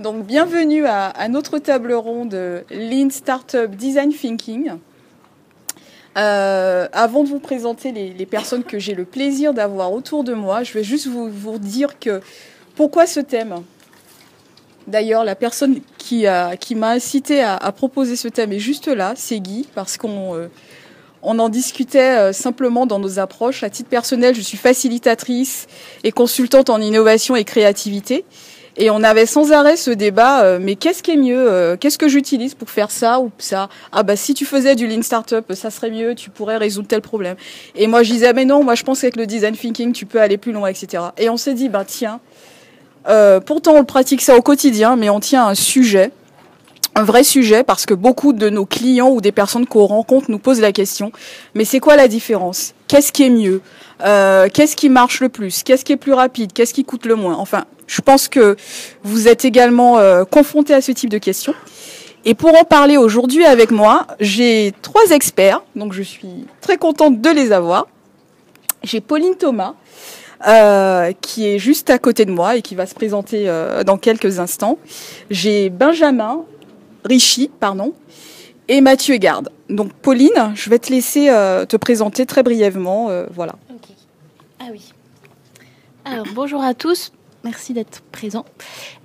Donc, bienvenue à notre table ronde Lean Startup Design Thinking. Avant de vous présenter les personnes que j'ai le plaisir d'avoir autour de moi, je vais juste vous dire que pourquoi ce thème. D'ailleurs, la personne qui m'a incité à proposer ce thème est juste là, c'est Guy, parce qu'on en discutait simplement dans nos approches. À titre personnel, je suis facilitatrice et consultante en innovation et créativité. Et on avait sans arrêt ce débat, mais qu'est-ce qui est mieux, qu'est-ce que j'utilise pour faire ça ou ça? Ah bah si tu faisais du Lean Startup, ça serait mieux, tu pourrais résoudre tel problème. Et moi je disais, mais non, moi je pense qu'avec le design thinking, tu peux aller plus loin, etc. Et on s'est dit, bah tiens, pourtant on pratique ça au quotidien, mais on tient un sujet, un vrai sujet, parce que beaucoup de nos clients ou des personnes qu'on rencontre nous posent la question, mais c'est quoi la différence? Qu'est-ce qui est mieux? Qu'est-ce qui marche le plus? Qu'est-ce qui est plus rapide? Qu'est-ce qui coûte le moins? Enfin, je pense que vous êtes également confrontés à ce type de questions. Et pour en parler aujourd'hui avec moi, j'ai 3 experts, donc je suis très contente de les avoir. J'ai Pauline Thomas, qui est juste à côté de moi et qui va se présenter dans quelques instants. J'ai Benjamin Richy, et Mathieu Garde. Donc Pauline, je vais te laisser te présenter très brièvement, voilà. Ok. Ah oui. Alors bonjour à tous, merci d'être présents.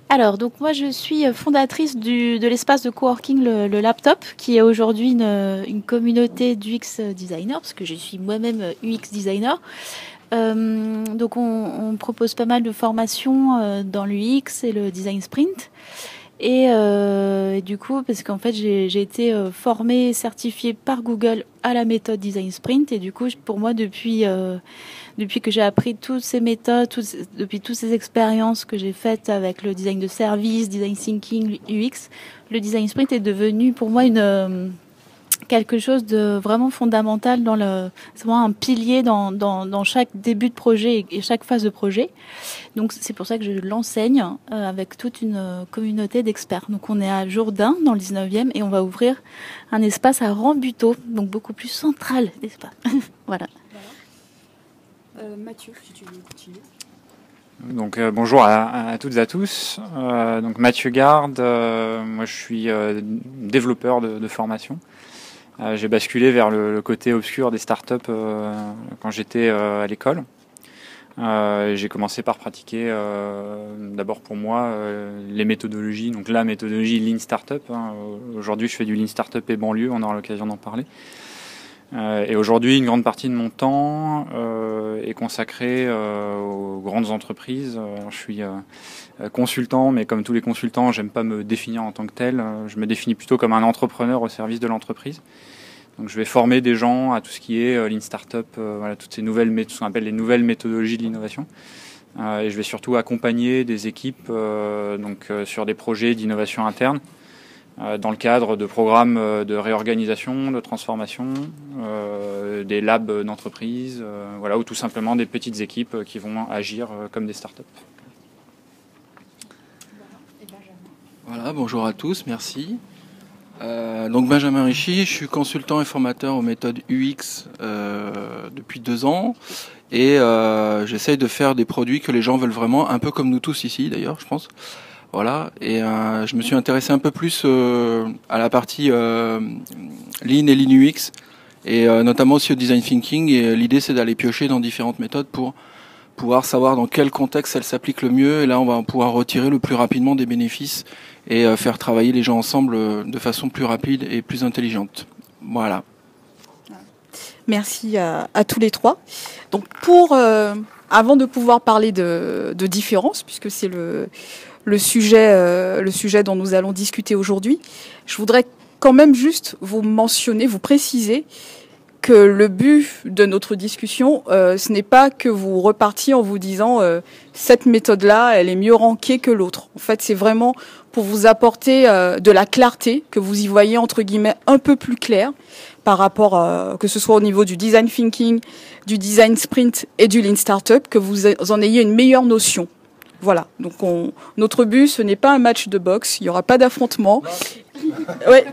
Alors donc moi je suis fondatrice de l'espace de coworking le Laptop, qui est aujourd'hui une communauté d'UX designers, parce que je suis moi-même UX designer. Donc on propose pas mal de formations dans l'UX et le design sprint. Et du coup, parce qu'en fait, j'ai été formée et certifiée par Google à la méthode Design Sprint. Et du coup, pour moi, depuis que j'ai appris toutes ces méthodes, depuis toutes ces expériences que j'ai faites avec le design de service, design thinking, UX, le Design Sprint est devenu pour moi quelque chose de vraiment fondamental c'est vraiment un pilier dans chaque début de projet et chaque phase de projet. Donc c'est pour ça que je l'enseigne avec toute une communauté d'experts. Donc on est à Jourdain dans le 19e et on va ouvrir un espace à Rambuteau, donc beaucoup plus central, n'est-ce pas? Voilà. Mathieu, si tu veux continuer. Donc bonjour à toutes et à tous. Donc Mathieu Garde, moi je suis développeur de formation. J'ai basculé vers le côté obscur des startups quand j'étais à l'école. J'ai commencé par pratiquer d'abord pour moi les méthodologies, donc la méthodologie Lean Startup. Aujourd'hui je fais du Lean Startup et banlieue, on aura l'occasion d'en parler. Et aujourd'hui une grande partie de mon temps est consacrée aux grandes entreprises. Alors, je suis consultant, mais comme tous les consultants, j'aime pas me définir en tant que tel. Je me définis plutôt comme un entrepreneur au service de l'entreprise. Donc je vais former des gens à tout ce qui est Lean Startup, voilà, toutes ces nouvelles, ce qu'on appelle les nouvelles méthodologies de l'innovation. Et je vais surtout accompagner des équipes sur des projets d'innovation interne, dans le cadre de programmes de réorganisation, de transformation, des labs d'entreprise, voilà, ou tout simplement des petites équipes qui vont agir comme des startups. Voilà, bonjour à tous, merci. Donc Benjamin Richy, je suis consultant et formateur aux méthodes UX depuis 2 ans et j'essaye de faire des produits que les gens veulent vraiment, un peu comme nous tous ici d'ailleurs, je pense. Voilà, et je me suis intéressé un peu plus à la partie Lean et Lean UX et notamment aussi au design thinking, et l'idée c'est d'aller piocher dans différentes méthodes pour pouvoir savoir dans quel contexte elles s'appliquent le mieux, et là on va pouvoir retirer le plus rapidement des bénéfices et faire travailler les gens ensemble de façon plus rapide et plus intelligente. Voilà. Merci à tous les 3. Donc avant de pouvoir parler de différence, puisque c'est le sujet dont nous allons discuter aujourd'hui, je voudrais quand même juste vous mentionner, vous préciser que le but de notre discussion, ce n'est pas que vous repartiez en vous disant cette méthode-là, elle est mieux rankée que l'autre. En fait, c'est vraiment pour vous apporter de la clarté, que vous y voyez entre guillemets un peu plus clair par rapport, que ce soit au niveau du design thinking, du design sprint et du Lean Startup, que vous en ayez une meilleure notion. Voilà. Donc notre but, ce n'est pas un match de boxe, il n'y aura pas d'affrontement. Ouais,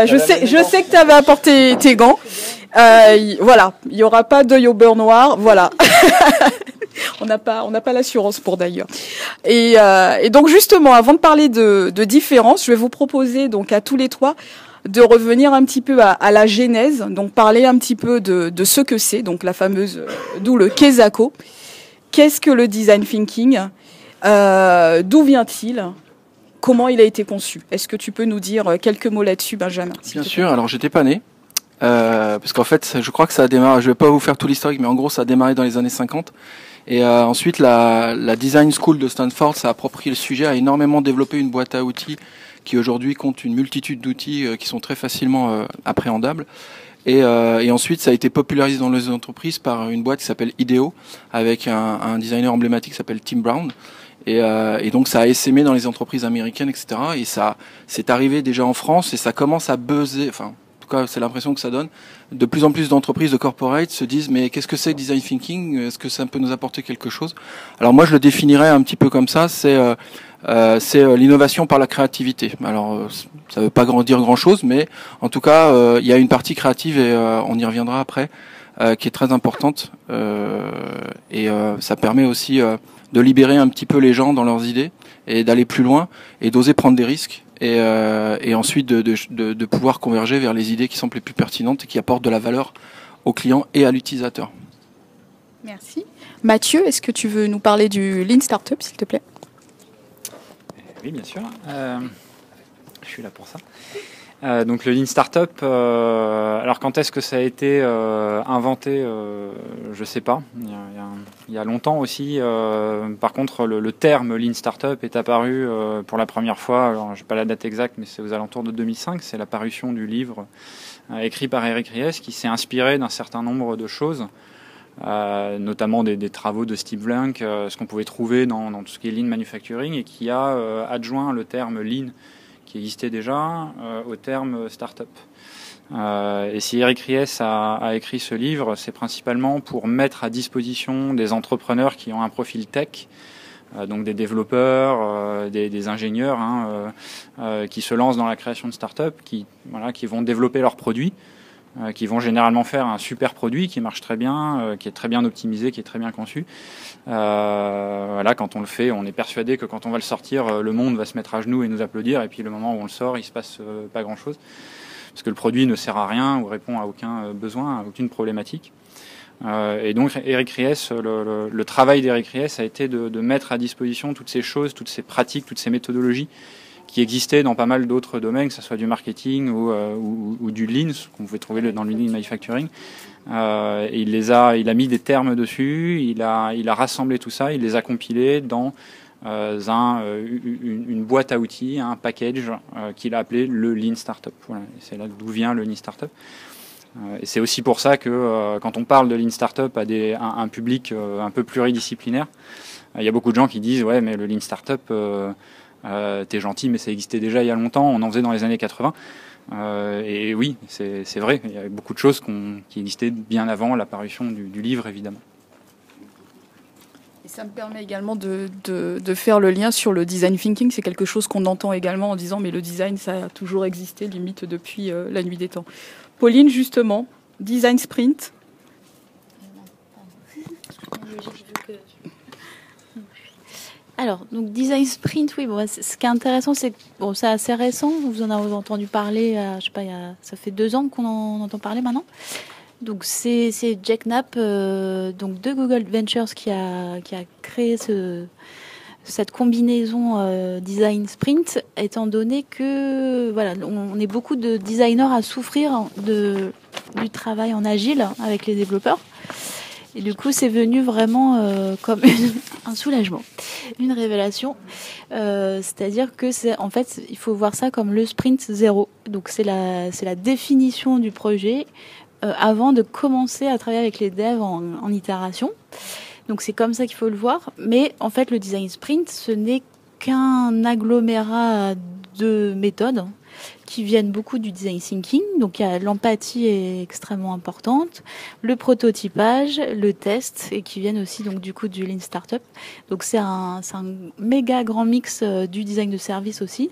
je sais que tu avais apporté tes gants. Voilà, il n'y aura pas d'œil au beurre noir, voilà. On n'a pas l'assurance pour d'ailleurs. Et donc justement, avant de parler de différence, je vais vous proposer donc à tous les trois de revenir un petit peu à la genèse, donc parler un petit peu de ce que c'est, donc la fameuse, d'où le Kesako. Qu'est-ce que le design thinking? D'où vient-il? Comment il a été conçu? Est-ce que tu peux nous dire quelques mots là-dessus, Benjamin? Bien sûr, alors j'étais pas né, parce qu'en fait, je crois que ça a démarré, je vais pas vous faire tout l'historique, mais en gros, ça a démarré dans les années 50. Et ensuite, la Design School de Stanford s'est approprié le sujet, a énormément développé une boîte à outils qui aujourd'hui compte une multitude d'outils qui sont très facilement appréhendables. Et ensuite, ça a été popularisé dans les entreprises par une boîte qui s'appelle IDEO, avec un designer emblématique qui s'appelle Tim Brown. Et donc, ça a essaimé dans les entreprises américaines, etc. Et ça, c'est arrivé déjà en France et ça commence à buzzer. Enfin, en tout cas, c'est l'impression que ça donne. De plus en plus d'entreprises, de corporate, se disent mais qu'est-ce que c'est design thinking? Est-ce que ça peut nous apporter quelque chose? Alors moi, je le définirais un petit peu comme ça. C'est l'innovation par la créativité. Alors, ça veut pas dire grand-chose, mais en tout cas, il y a une partie créative et on y reviendra après, qui est très importante. Ça permet aussi de libérer un petit peu les gens dans leurs idées et d'aller plus loin et d'oser prendre des risques et ensuite de pouvoir converger vers les idées qui semblent les plus pertinentes et qui apportent de la valeur aux clients et à l'utilisateur. Merci. Mathieu, est-ce que tu veux nous parler du Lean Startup, s'il te plaît? Oui, bien sûr. Je suis là pour ça. Donc le Lean Startup, alors quand est-ce que ça a été inventé, je sais pas. Il y a longtemps aussi. Par contre, le terme Lean Startup est apparu pour la première fois. Alors, j'ai pas la date exacte, mais c'est aux alentours de 2005. C'est la parution du livre écrit par Eric Ries, qui s'est inspiré d'un certain nombre de choses. Notamment des travaux de Steve Blank, ce qu'on pouvait trouver dans tout ce qui est Lean Manufacturing, et qui a adjoint le terme Lean, qui existait déjà, au terme Startup. Et si Eric Ries a écrit ce livre, c'est principalement pour mettre à disposition des entrepreneurs qui ont un profil tech, donc des développeurs, des ingénieurs qui se lancent dans la création de start-up, qui vont développer leurs produits, qui vont généralement faire un super produit qui marche très bien, qui est très bien optimisé, qui est très bien conçu. Quand on le fait, on est persuadé que quand on va le sortir, le monde va se mettre à genoux et nous applaudir, et puis le moment où on le sort, il se passe pas grand-chose, parce que le produit ne sert à rien ou répond à aucun besoin, à aucune problématique. Et donc Eric Ries, le travail d'Eric Ries a été de mettre à disposition toutes ces choses, toutes ces pratiques, toutes ces méthodologies qui existaient dans pas mal d'autres domaines, que ce soit du marketing ou du Lean, ce qu'on pouvait trouver dans le Lean Manufacturing. Et il a mis des termes dessus, il a rassemblé tout ça, il les a compilés dans une boîte à outils, un package qu'il a appelé le Lean Startup. Voilà, c'est là d'où vient le Lean Startup. Et c'est aussi pour ça que quand on parle de Lean Startup à un public un peu pluridisciplinaire, il y a beaucoup de gens qui disent ouais, mais le Lean Startup, t'es gentil, mais ça existait déjà il y a longtemps, on en faisait dans les années 80. Et oui, c'est vrai, il y avait beaucoup de choses qui existaient bien avant la parution du livre, évidemment. Et ça me permet également de faire le lien sur le design thinking. C'est quelque chose qu'on entend également en disant mais le design, ça a toujours existé, limite depuis la nuit des temps. Pauline, justement, design sprint. Alors, donc design sprint, oui. Bon, ce qui est intéressant, c'est que c'est assez récent. Vous en avez entendu parler, je sais pas, ça fait 2 ans qu'on en entend parler maintenant. Donc c'est Jack Knapp, donc de Google Ventures, qui a créé cette combinaison design sprint, étant donné que voilà, on est beaucoup de designers à souffrir du travail en agile avec les développeurs. Et du coup, c'est venu vraiment comme un soulagement, une révélation. C'est-à-dire que en fait, il faut voir ça comme le sprint 0. Donc c'est la définition du projet avant de commencer à travailler avec les devs en itération. Donc c'est comme ça qu'il faut le voir. Mais en fait, le design sprint, ce n'est qu'un agglomérat de méthodes qui viennent beaucoup du design thinking. Donc l'empathie est extrêmement importante, le prototypage, le test, et qui viennent aussi donc du coup du Lean Startup. Donc c'est un méga grand mix du design de service aussi,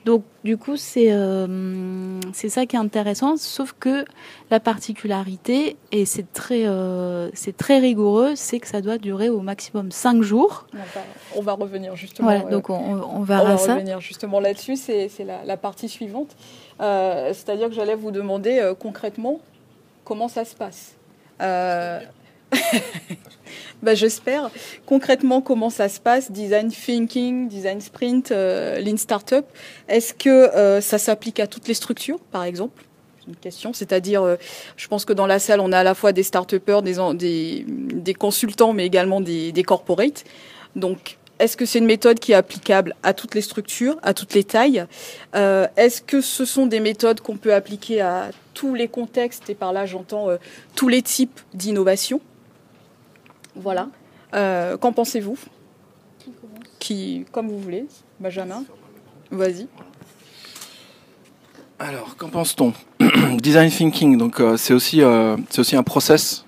Donc du coup, c'est ça qui est intéressant, sauf que la particularité, et c'est très rigoureux, c'est que ça doit durer au maximum 5 jours. On va revenir justement. Voilà, donc on verra ça. On va revenir justement là-dessus, c'est la partie suivante. C'est-à-dire que j'allais vous demander concrètement comment ça se passe. J'espère. Concrètement, comment ça se passe? Design thinking, design sprint, lean startup. Est-ce que ça s'applique à toutes les structures, par exemple? C'est une question. C'est-à-dire, je pense que dans la salle, on a à la fois des start-upers, des consultants, mais également des corporates. Donc, est-ce que c'est une méthode qui est applicable à toutes les structures, à toutes les tailles? Est-ce que ce sont des méthodes qu'on peut appliquer à tous les contextes? Et par là, j'entends tous les types d'innovation. Voilà. Qu'en pensez-vous? Comme vous voulez. Benjamin, vas-y. Alors, qu'en pense-t-on? Design thinking, donc c'est aussi un process.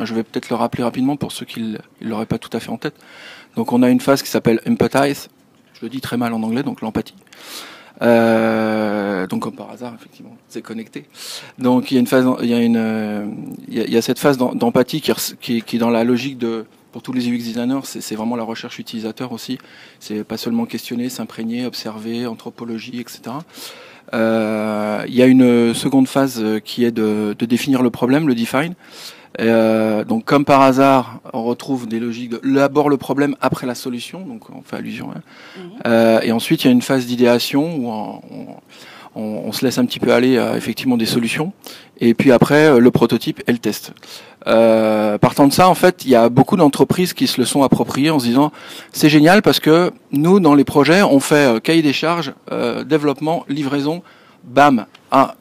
Je vais peut-être le rappeler rapidement pour ceux qui ne l'auraient pas tout à fait en tête. Donc, on a une phase qui s'appelle empathize. Je le dis très mal en anglais, donc l'empathie. Donc comme par hasard, effectivement, c'est connecté. Donc il y a une phase, il y a cette phase d'empathie qui est dans la logique pour tous les UX designers, c'est vraiment la recherche utilisateur aussi. C'est pas seulement questionner, s'imprégner, observer, anthropologie, etc. Il y a une seconde phase qui est de définir le problème, le define. Donc comme par hasard, on retrouve des logiques d'abord le problème, après la solution, donc on fait allusion. Et ensuite, il y a une phase d'idéation où on se laisse un petit peu aller à effectivement des solutions. Et puis après, le prototype et le test. Partant de ça, en fait, il y a beaucoup d'entreprises qui se le sont appropriées en se disant c'est génial parce que nous, dans les projets, on fait cahier des charges, développement, livraison, bam,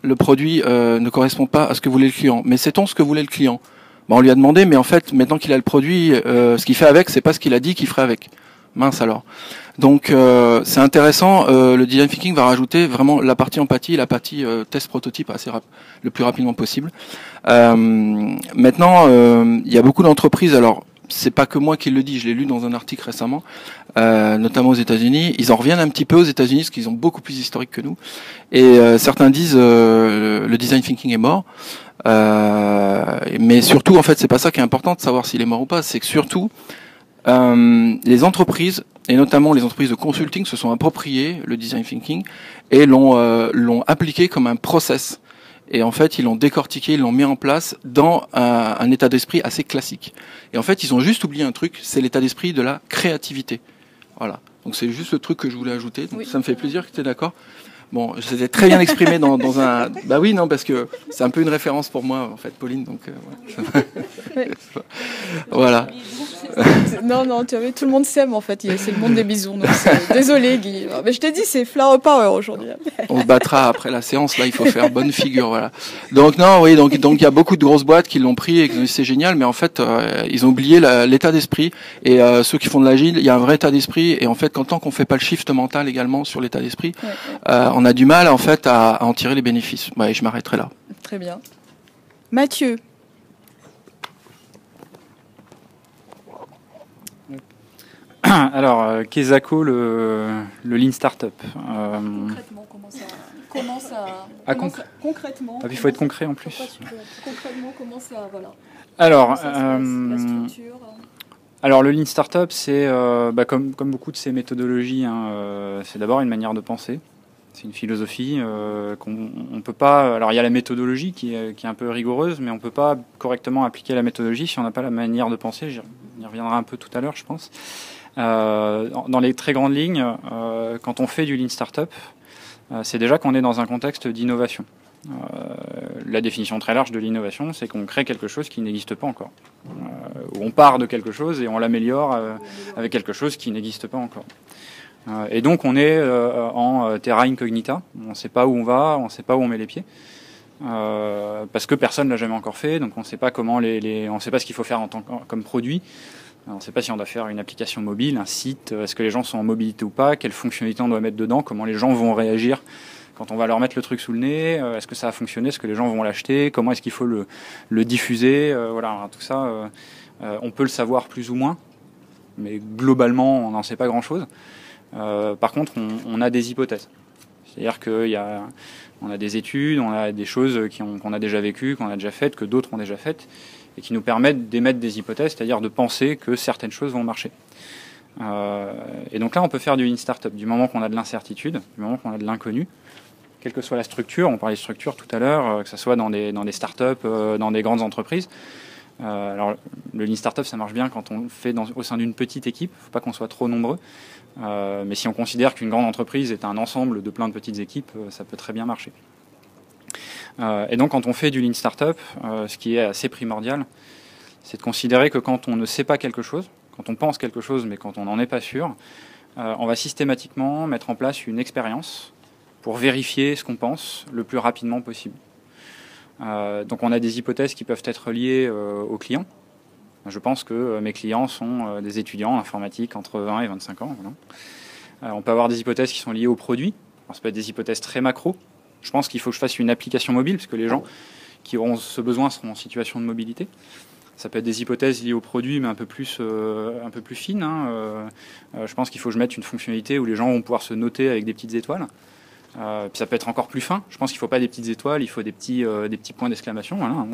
le produit ne correspond pas à ce que voulait le client. Mais sait-on ce que voulait le client? On lui a demandé, mais en fait, maintenant qu'il a le produit, ce qu'il fait avec, c'est pas ce qu'il a dit qu'il ferait avec. Mince alors. Donc c'est intéressant. Le design thinking va rajouter vraiment la partie empathie, la partie test prototype le plus rapidement possible. Maintenant, il y a beaucoup d'entreprises. Alors c'est pas que moi qui le dis, je l'ai lu dans un article récemment, notamment aux États-Unis. Ils en reviennent un petit peu aux États-Unis parce qu'ils ont beaucoup plus d'historique que nous. Et certains disent le design thinking est mort. Mais surtout, en fait, c'est pas ça qui est important de savoir s'il est mort ou pas. C'est que surtout, les entreprises, et notamment les entreprises de consulting, se sont appropriées le design thinking et l'ont appliqué comme un process. Et en fait, ils l'ont décortiqué, ils l'ont mis en place dans un état d'esprit assez classique. Et en fait, ils ont juste oublié un truc, c'est l'état d'esprit de la créativité. Voilà. Donc c'est juste le truc que je voulais ajouter. Donc, oui. Ça me fait plaisir que tu es d'accord. Bon, c'était très bien exprimé dans un... Bah oui, non, parce que c'est un peu une référence pour moi, en fait, Pauline, donc... Ouais. Voilà. Non, tu vois, tout le monde s'aime, en fait, c'est le monde des bisounours. Désolé, Guy. Mais je t'ai dit, c'est flower power aujourd'hui. On se battra après la séance, là, il faut faire bonne figure, voilà. Donc, non, oui, donc il y a beaucoup de grosses boîtes qui l'ont pris et qui ont dit c'est génial, mais en fait, ils ont oublié l'état d'esprit. Et ceux qui font de l'agile, il y a un vrai état d'esprit, et en fait, tant qu'on fait pas le shift mental également sur l'état d'esprit, on a du mal en fait à en tirer les bénéfices. Ouais, je m'arrêterai là. Très bien. Mathieu. Alors, Kesako, le Lean Startup. Concrètement, concrètement. Il faut être concret en plus. Concrètement, comment ça, voilà. Alors, la structure. Alors le Lean Startup, c'est comme beaucoup de ces méthodologies, c'est d'abord une manière de penser. C'est une philosophie qu'on peut pas. Alors il y a la méthodologie qui est un peu rigoureuse, mais on peut pas correctement appliquer la méthodologie si on n'a pas la manière de penser. On y reviendra un peu tout à l'heure, je pense. Dans les très grandes lignes, quand on fait du Lean Startup, c'est déjà qu'on est dans un contexte d'innovation. La définition très large de l'innovation, c'est qu'on crée quelque chose qui n'existe pas encore. Où on part de quelque chose et on l'améliore avec quelque chose qui n'existe pas encore. Et donc on est en terra incognita, on ne sait pas où on va, on ne sait pas où on met les pieds, parce que personne ne l'a jamais encore fait, donc on ne sait pas comment on sait pas ce qu'il faut faire comme produit, on ne sait pas si on doit faire une application mobile, un site, est-ce que les gens sont en mobilité ou pas, quelles fonctionnalités on doit mettre dedans, comment les gens vont réagir quand on va leur mettre le truc sous le nez, est-ce que ça va fonctionner, est-ce que les gens vont l'acheter, comment est-ce qu'il faut le diffuser, voilà, tout ça, on peut le savoir plus ou moins, mais globalement on n'en sait pas grand-chose. Par contre, on a des hypothèses. C'est-à-dire qu'on a des études, on a des choses qu'on a déjà vécues, qu'on a déjà faites, que d'autres ont déjà faites, et qui nous permettent d'émettre des hypothèses, c'est-à-dire de penser que certaines choses vont marcher. Et donc là, on peut faire du Lean Startup, du moment qu'on a de l'incertitude, du moment qu'on a de l'inconnu, quelle que soit la structure. On parlait de structure tout à l'heure, que ce soit dans des startups, dans des grandes entreprises. Alors, le Lean Startup, ça marche bien quand on le fait au sein d'une petite équipe. Il ne faut pas qu'on soit trop nombreux. Mais si on considère qu'une grande entreprise est un ensemble de plein de petites équipes, ça peut très bien marcher. Et donc, quand on fait du Lean Startup, ce qui est assez primordial, c'est de considérer que quand on ne sait pas quelque chose, quand on pense quelque chose, mais quand on n'en est pas sûr, on va systématiquement mettre en place une expérience pour vérifier ce qu'on pense le plus rapidement possible. Donc on a des hypothèses qui peuvent être liées aux clients. Je pense que mes clients sont des étudiants en informatique entre 20 et 25 ans. Voilà. On peut avoir des hypothèses qui sont liées aux produits. Alors, ça peut être des hypothèses très macro. Je pense qu'il faut que je fasse une application mobile, parce que les gens qui auront ce besoin seront en situation de mobilité. Ça peut être des hypothèses liées aux produits, mais un peu plus fines. Je pense qu'il faut que je mette une fonctionnalité où les gens vont pouvoir se noter avec des petites étoiles. Puis ça peut être encore plus fin. Je pense qu'il ne faut pas des petites étoiles, il faut des petits points d'exclamation. Voilà.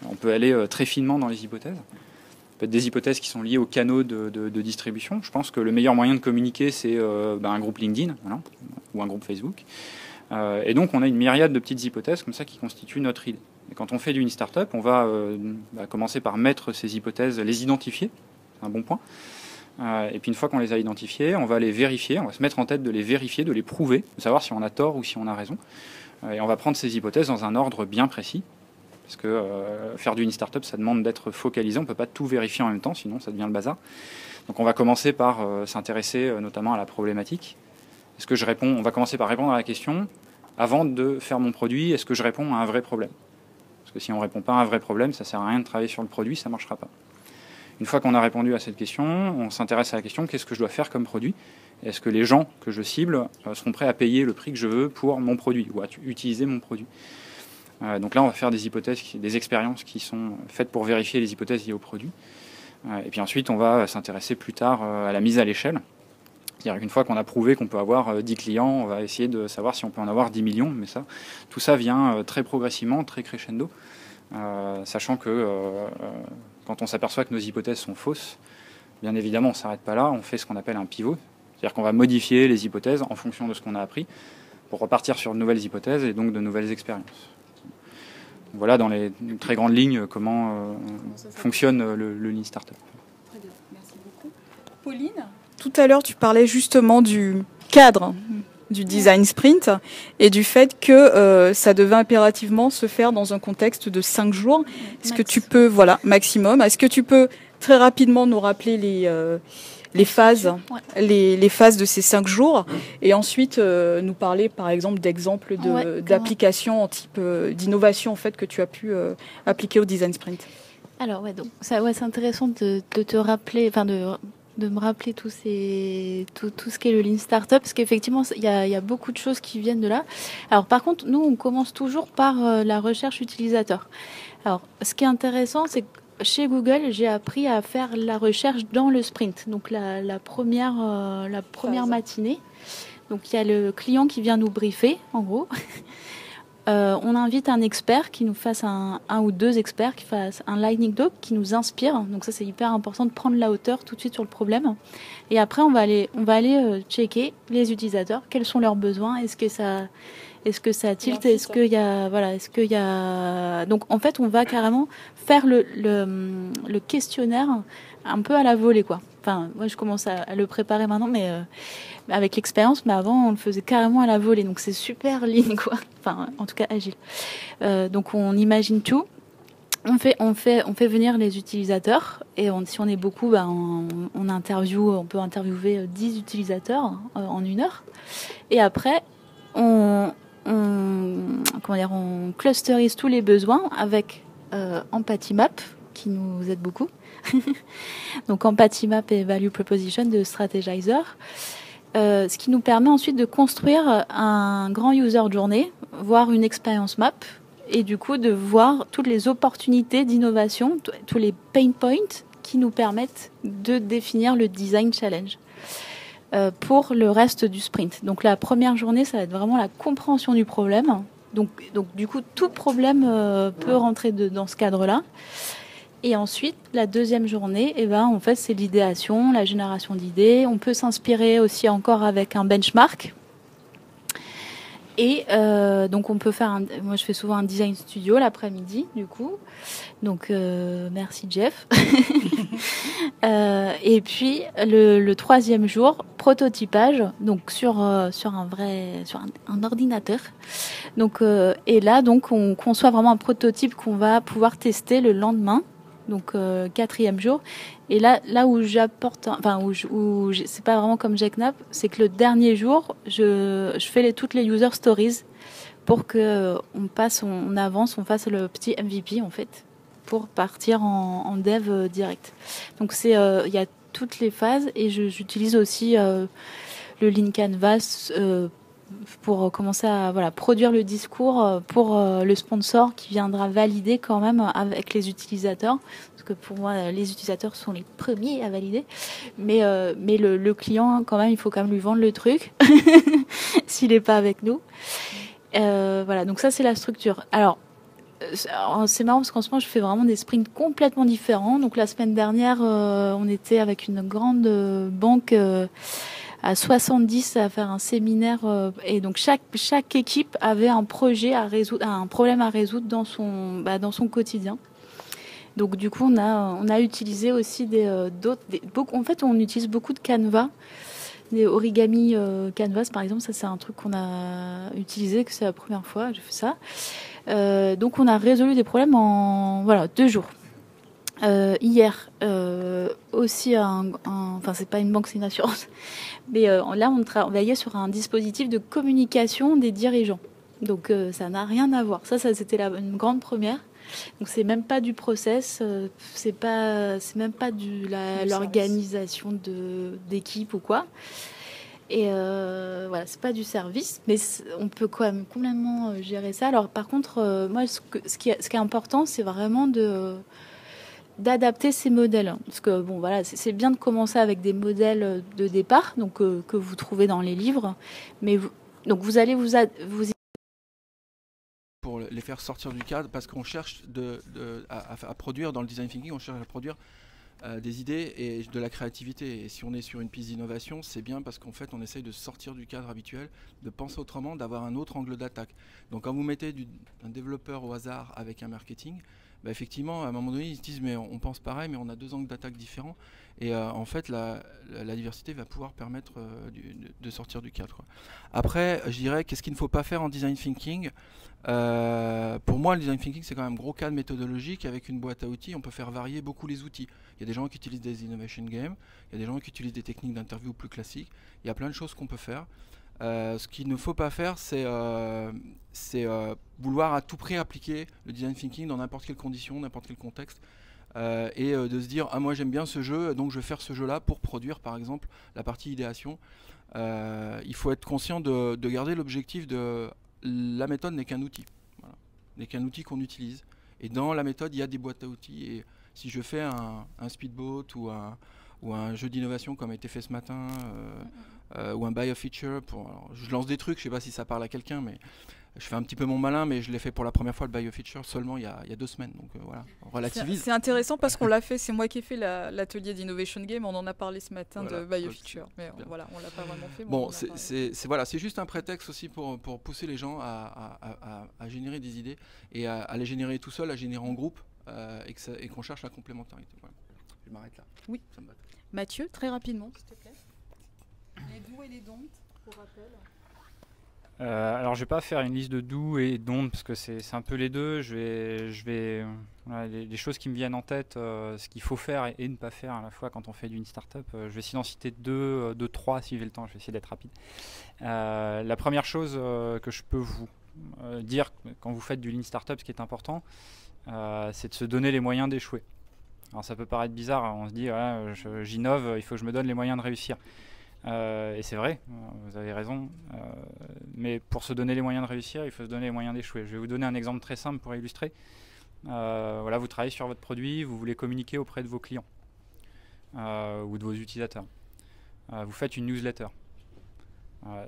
On peut aller très finement dans les hypothèses. Ça peut être des hypothèses qui sont liées aux canaux de distribution. Je pense que le meilleur moyen de communiquer, c'est un groupe LinkedIn, voilà, ou un groupe Facebook. Et donc, on a une myriade de petites hypothèses comme ça qui constituent notre idée. Et quand on fait du Lean Startup, on va commencer par mettre ces hypothèses, les identifier, c'est un bon point. Et puis une fois qu'on les a identifiées, on va les vérifier, on va se mettre en tête de les vérifier, de les prouver, de savoir si on a tort ou si on a raison. Et on va prendre ces hypothèses dans un ordre bien précis, parce que faire du Lean Startup, ça demande d'être focalisé, on ne peut pas tout vérifier en même temps, sinon ça devient le bazar. Donc on va commencer par s'intéresser notamment à la problématique. Est-ce que je réponds ? On va commencer par répondre à la question, avant de faire mon produit, est-ce que je réponds à un vrai problème ? Parce que si on ne répond pas à un vrai problème, ça ne sert à rien de travailler sur le produit, ça ne marchera pas. Une fois qu'on a répondu à cette question, on s'intéresse à la question, qu'est-ce que je dois faire comme produit ? Est-ce que les gens que je cible seront prêts à payer le prix que je veux pour mon produit ou à utiliser mon produit ? Donc là, on va faire des hypothèses, des expériences qui sont faites pour vérifier les hypothèses liées au produit. Et puis ensuite, on va s'intéresser plus tard à la mise à l'échelle. C'est-à-dire qu'une fois qu'on a prouvé qu'on peut avoir 10 clients, on va essayer de savoir si on peut en avoir 10 millions. Mais ça, tout ça vient très progressivement, très crescendo, sachant que quand on s'aperçoit que nos hypothèses sont fausses, bien évidemment, on ne s'arrête pas là, on fait ce qu'on appelle un pivot. C'est-à-dire qu'on va modifier les hypothèses en fonction de ce qu'on a appris pour repartir sur de nouvelles hypothèses et donc de nouvelles expériences. Voilà dans les très grandes lignes comment fonctionne le Lean Startup. Très bien, merci beaucoup. Pauline, tout à l'heure tu parlais justement du cadre du design sprint et du fait que ça devait impérativement se faire dans un contexte de 5 jours. Est-ce que tu peux, voilà, maximum, est-ce que tu peux très rapidement nous rappeler les phases, les phases de ces 5 jours et ensuite nous parler par exemple d'exemples d'applications en type d'innovation en fait que tu as pu appliquer au design sprint. Alors donc ça c'est intéressant de te rappeler, enfin de me rappeler tout ce qu'est le Lean Startup, parce qu'effectivement, il y a beaucoup de choses qui viennent de là. Alors, par contre, nous, on commence toujours par la recherche utilisateur. Alors, ce qui est intéressant, c'est que chez Google, j'ai appris à faire la recherche dans le sprint, donc la première matinée. Donc, il y a le client qui vient nous briefer, en gros. On invite un expert qui nous fasse un ou deux experts qui fassent un lightning talk qui nous inspire. Donc ça, c'est hyper important de prendre la hauteur tout de suite sur le problème. Et après, on va aller checker les utilisateurs, quels sont leurs besoins, est-ce que ça tilt, est-ce qu'il y a donc en fait, on va carrément faire le questionnaire un peu à la volée, quoi. Enfin, moi, je commence à le préparer maintenant, mais avec l'expérience, mais avant, on le faisait carrément à la volée. Donc, c'est super lean, quoi. Enfin, en tout cas, agile. Donc, on imagine tout. On fait venir les utilisateurs. Et si on est beaucoup, on peut interviewer 10 utilisateurs en 1 heure. Et après, on clusterise tous les besoins avec Empathy Map, qui nous aide beaucoup. Donc Empathy Map et Value Proposition de Strategizer. Ce qui nous permet ensuite de construire un grand user journey, voire une expérience map, et du coup de voir toutes les opportunités d'innovation, tous les pain points qui nous permettent de définir le design challenge. pour le reste du sprint. Donc la première journée, ça va être vraiment la compréhension du problème. Donc du coup, tout problème peut rentrer dans ce cadre-là. Et ensuite, la deuxième journée, en fait, c'est l'idéation, la génération d'idées. On peut s'inspirer aussi encore avec un benchmark. Et donc on peut faire moi je fais souvent un design studio l'après-midi du coup, donc merci Jeff. Et puis le troisième jour, prototypage, donc sur un ordinateur. Donc et là donc on conçoit vraiment un prototype qu'on va pouvoir tester le lendemain. Donc quatrième jour, et là où j'apporte, où c'est pas vraiment comme Jack Knapp, c'est que le dernier jour je fais toutes les user stories pour que on avance, on fasse le petit MVP en fait pour partir en dev direct. Donc c'est il y a toutes les phases et j'utilise aussi le Lean Canvas pour commencer à produire le discours pour le sponsor qui viendra valider quand même avec les utilisateurs, parce que pour moi les utilisateurs sont les premiers à valider, mais le client quand même, il faut quand même lui vendre le truc s'il n'est pas avec nous. Donc ça c'est la structure. Alors c'est marrant parce qu'en ce moment je fais vraiment des sprints complètement différents. Donc la semaine dernière on était avec une grande banque à 70 à faire un séminaire et donc chaque équipe avait un projet à résoudre, un problème à résoudre dans son quotidien. Donc du coup on a utilisé aussi en fait on utilise beaucoup de Canva, des origami Canvas par exemple, ça c'est un truc qu'on a utilisé, que c'est la première fois j'ai fait ça. Donc on a résolu des problèmes en 2 jours. Hier aussi enfin c'est pas une banque, c'est une assurance, mais là on travaillait sur un dispositif de communication des dirigeants, donc ça n'a rien à voir, ça c'était une grande première. Donc c'est même pas du process, c'est même pas l'organisation d'équipe ou quoi, et c'est pas du service, mais on peut quand même complètement gérer ça. Alors par contre moi ce qui est important, c'est vraiment d'adapter ces modèles, parce que c'est bien de commencer avec des modèles de départ, donc que vous trouvez dans les livres, mais vous allez vous pour les faire sortir du cadre, parce qu'on cherche à produire dans le design thinking, on cherche à produire des idées et de la créativité. Et si on est sur une piste d'innovation, c'est bien parce qu'en fait on essaye de sortir du cadre habituel, de penser autrement, d'avoir un autre angle d'attaque. Donc quand vous mettez un développeur au hasard avec un marketing, effectivement, à un moment donné, ils se disent mais on pense pareil, mais on a 2 angles d'attaque différents. Et en fait, la diversité va pouvoir permettre de sortir du cadre, quoi. Après, je dirais, qu'est-ce qu'il ne faut pas faire en design thinking ? Pour moi, le design thinking, c'est quand même un gros cadre méthodologique. Avec une boîte à outils, on peut faire varier beaucoup les outils. Il y a des gens qui utilisent des innovation games, il y a des gens qui utilisent des techniques d'interview plus classiques. Il y a plein de choses qu'on peut faire. Ce qu'il ne faut pas faire, c'est vouloir à tout prix appliquer le design thinking dans n'importe quelle condition, n'importe quel contexte, et de se dire moi j'aime bien ce jeu, donc je vais faire ce jeu-là pour produire par exemple la partie idéation. Il faut être conscient de garder l'objectif de la méthode n'est qu'un outil, voilà. N'est qu'un outil qu'on utilise. Et dans la méthode, il y a des boîtes à outils. Et si je fais un speedboat ou un jeu d'innovation comme a été fait ce matin, ou un buy a feature, je lance des trucs, je ne sais pas si ça parle à quelqu'un, mais je fais un petit peu mon malin, mais je l'ai fait pour la première fois le buy a feature seulement il y a 2 semaines. Donc voilà, on relativise. C'est intéressant parce qu'on l'a fait, c'est moi qui ai fait l'atelier d'Innovation Game, on en a parlé ce matin de buy a feature, mais voilà, on l'a pas vraiment fait. Bon, c'est juste un prétexte aussi pour pousser les gens à générer des idées et à les générer tout seul, à générer en groupe, et qu'on cherche la complémentarité. Voilà. Je m'arrête là. Oui. Mathieu, très rapidement, s'il te plaît. Les do et les don't, pour rappel. Alors je vais pas faire une liste de do et don't parce que c'est un peu les deux. Les choses qui me viennent en tête, ce qu'il faut faire et ne pas faire à la fois quand on fait d'une startup. Je vais essayer d'en citer 2, 3 si j'ai le temps. Je vais essayer d'être rapide. La première chose que je peux vous dire quand vous faites du lean startup, ce qui est important, c'est de se donner les moyens d'échouer. Alors ça peut paraître bizarre, on se dit j'innove, il faut que je me donne les moyens de réussir. Et c'est vrai, vous avez raison, mais pour se donner les moyens de réussir, il faut se donner les moyens d'échouer. Je vais vous donner un exemple très simple pour illustrer. Vous travaillez sur votre produit, vous voulez communiquer auprès de vos clients ou de vos utilisateurs. vous faites une newsletter.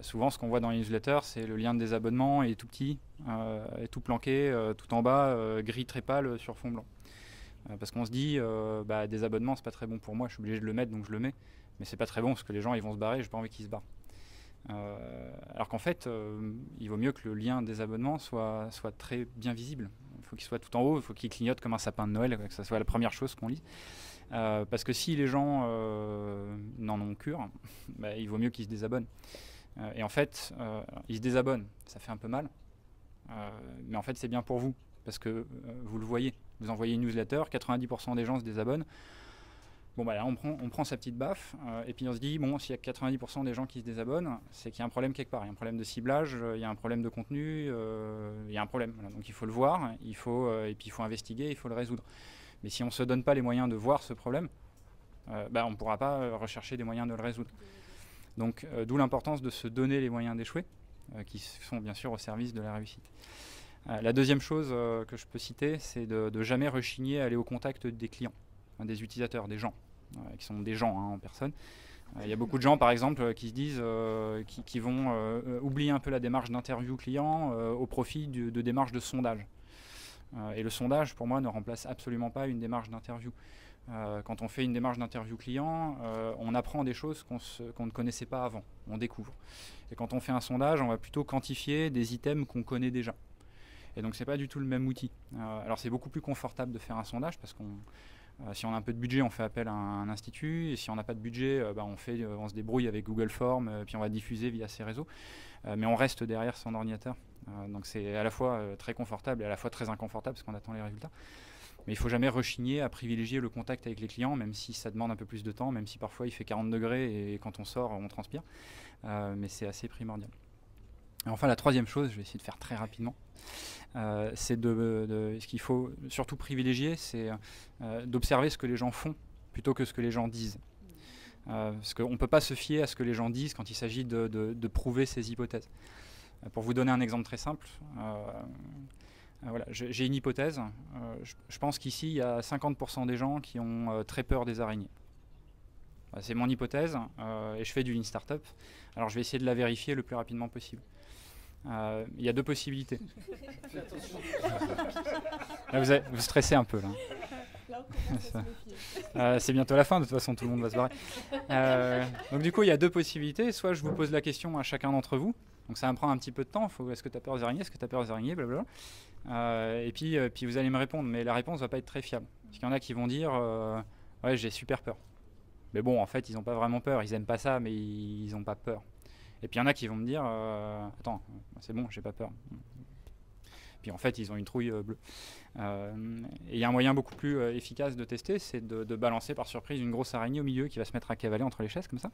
Souvent, ce qu'on voit dans les newsletters, c'est le lien de désabonnement est tout petit, est tout planqué, tout en bas, gris très pâle sur fond blanc. Parce qu'on se dit, désabonnement, c'est pas très bon pour moi, je suis obligé de le mettre, donc je le mets. Mais c'est pas très bon parce que les gens ils vont se barrer, j'ai pas envie qu'ils se barrent. Alors qu'en fait, il vaut mieux que le lien désabonnement soit très bien visible. Il faut qu'il soit tout en haut, il faut qu'il clignote comme un sapin de Noël, que ça soit la première chose qu'on lit. Parce que si les gens n'en ont cure, il vaut mieux qu'ils se désabonnent. Et en fait, ils se désabonnent, ça fait un peu mal, mais en fait c'est bien pour vous, parce que vous le voyez, vous envoyez une newsletter, 90% des gens se désabonnent. Bon là on prend sa petite baffe, et puis on se dit, bon, s'il y a 90% des gens qui se désabonnent, c'est qu'il y a un problème quelque part, il y a un problème de ciblage, il y a un problème de contenu, il y a un problème. Voilà. Donc il faut le voir, et puis il faut investiguer, il faut le résoudre. Mais si on ne se donne pas les moyens de voir ce problème, on ne pourra pas rechercher des moyens de le résoudre. Donc d'où l'importance de se donner les moyens d'échouer, qui sont bien sûr au service de la réussite. La deuxième chose que je peux citer, c'est de jamais rechigner à aller au contact des clients, des utilisateurs, des gens, qui sont des gens en personne. Il y a beaucoup de gens par exemple qui se disent, qui vont oublier un peu la démarche d'interview client au profit de démarches de sondage. Et le sondage, pour moi, ne remplace absolument pas une démarche d'interview. Quand on fait une démarche d'interview client, on apprend des choses qu'on ne connaissait pas avant, on découvre. Et quand on fait un sondage, on va plutôt quantifier des items qu'on connaît déjà. Et donc c'est pas du tout le même outil. Alors c'est beaucoup plus confortable de faire un sondage parce qu'on si on a un peu de budget, on fait appel à un institut, et si on n'a pas de budget, on se débrouille avec Google Forms, puis on va diffuser via ces réseaux. Mais on reste derrière son ordinateur. Donc c'est à la fois très confortable et à la fois très inconfortable parce qu'on attend les résultats. Mais il ne faut jamais rechigner à privilégier le contact avec les clients, même si ça demande un peu plus de temps, même si parfois il fait 40 degrés et quand on sort, on transpire. Mais c'est assez primordial. Et enfin, la troisième chose, je vais essayer de faire très rapidement, c'est ce qu'il faut surtout privilégier, c'est d'observer ce que les gens font plutôt que ce que les gens disent. Parce qu'on ne peut pas se fier à ce que les gens disent quand il s'agit de prouver ces hypothèses. Pour vous donner un exemple très simple, voilà, j'ai une hypothèse. Je pense qu'ici, il y a 50% des gens qui ont très peur des araignées. C'est mon hypothèse et je fais du Lean Startup. Alors je vais essayer de la vérifier le plus rapidement possible. Il y a deux possibilités. Là, vous stressez un peu. Là. C'est bientôt la fin, de toute façon tout le monde va se barrer. Donc du coup, il y a deux possibilités. Soit je vous pose la question à chacun d'entre vous. Donc ça va me prendre un petit peu de temps. Est-ce que tu as peur des araignées? Est-ce que tu as peur des araignées? Blablabla. Et puis vous allez me répondre. Mais la réponse ne va pas être très fiable. Parce qu'il y en a qui vont dire ouais, j'ai super peur. Mais bon, en fait, ils n'ont pas vraiment peur. Ils n'aiment pas ça, mais ils n'ont pas peur. Et puis il y en a qui vont me dire attends, c'est bon, j'ai pas peur. Puis en fait, ils ont une trouille bleue. Et il y a un moyen beaucoup plus efficace de tester, c'est de balancer par surprise une grosse araignée au milieu qui va se mettre à cavaler entre les chaises comme ça.